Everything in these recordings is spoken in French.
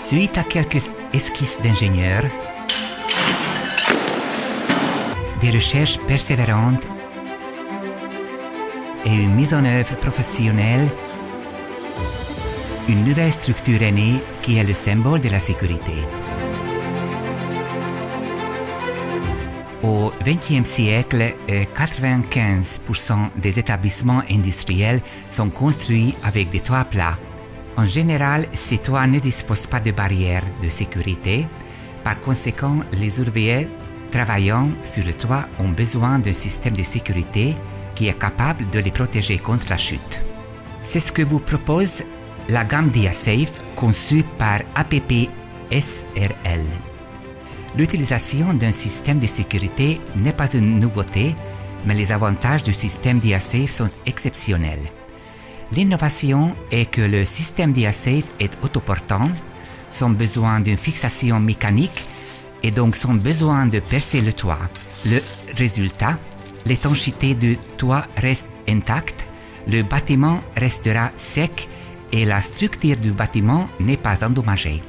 Suite à quelques esquisses d'ingénieurs, des recherches persévérantes et une mise en œuvre professionnelle, une nouvelle structure est née qui est le symbole de la sécurité. Au XXe siècle, 95% des établissements industriels sont construits avec des toits plats. En général, ces toits ne disposent pas de barrières de sécurité. Par conséquent, les ouvriers travaillant sur le toit ont besoin d'un système de sécurité qui est capable de les protéger contre la chute. C'est ce que vous propose la gamme DIAsafe conçue par APP SRL. L'utilisation d'un système de sécurité n'est pas une nouveauté, mais les avantages du système DIAsafe sont exceptionnels. L'innovation est que le système DIAsafe est autoportant, sans besoin d'une fixation mécanique et donc sans besoin de percer le toit. Le résultat, l'étanchéité du toit reste intacte, le bâtiment restera sec et la structure du bâtiment n'est pas endommagée.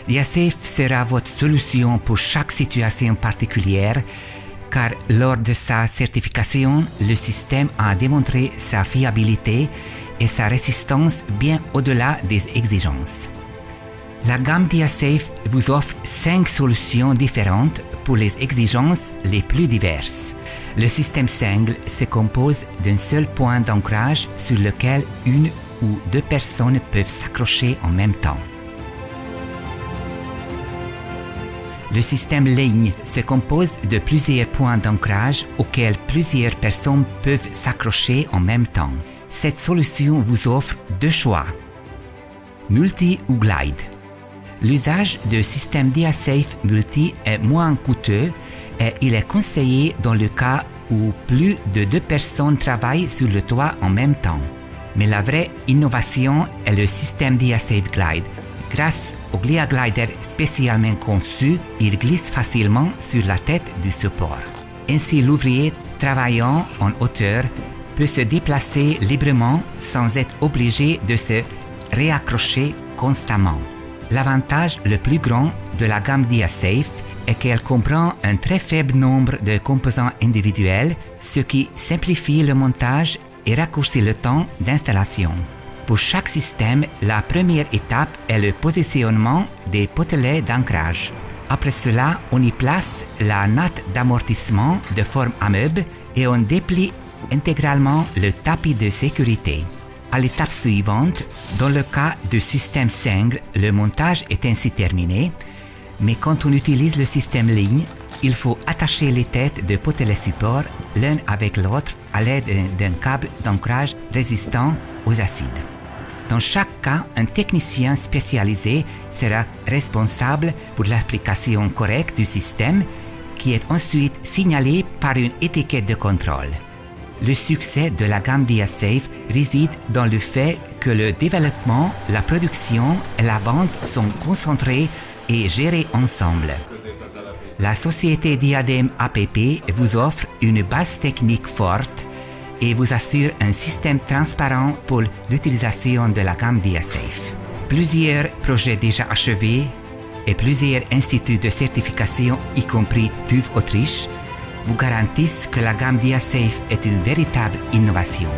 DIAsafe sera votre solution pour chaque situation particulière, car lors de sa certification, le système a démontré sa fiabilité et sa résistance bien au-delà des exigences. La gamme DIAsafe vous offre 5 solutions différentes pour les exigences les plus diverses. Le système single se compose d'un seul point d'ancrage sur lequel une ou deux personnes peuvent s'accrocher en même temps. Le système ligne se compose de plusieurs points d'ancrage auxquels plusieurs personnes peuvent s'accrocher en même temps. Cette solution vous offre 2 choix, multi ou glide. L'usage de système DIAsafe multi est moins coûteux et il est conseillé dans le cas où plus de 2 personnes travaillent sur le toit en même temps. Mais la vraie innovation est le système DIAsafe Glide. Grâce au GliaGlider spécialement conçu, il glisse facilement sur la tête du support. Ainsi, l'ouvrier travaillant en hauteur peut se déplacer librement sans être obligé de se réaccrocher constamment. L'avantage le plus grand de la gamme DIAsafe est qu'elle comprend un très faible nombre de composants individuels, ce qui simplifie le montage et raccourcit le temps d'installation. Pour chaque système, la première étape est le positionnement des potelets d'ancrage. Après cela, on y place la natte d'amortissement de forme ameuble et on déplie intégralement le tapis de sécurité. À l'étape suivante, dans le cas du système single, le montage est ainsi terminé, mais quand on utilise le système ligne, il faut attacher les têtes de potelets support l'un avec l'autre à l'aide d'un câble d'ancrage résistant aux acides. Dans chaque cas, un technicien spécialisé sera responsable pour l'application correcte du système qui est ensuite signalé par une étiquette de contrôle. Le succès de la gamme DIAsafe réside dans le fait que le développement, la production et la vente sont concentrés et gérés ensemble. La société Diadem APP vous offre une base technique forte et vous assure un système transparent pour l'utilisation de la gamme DIAsafe. Plusieurs projets déjà achevés et plusieurs instituts de certification, y compris TÜV Autriche, vous garantissent que la gamme DIAsafe est une véritable innovation.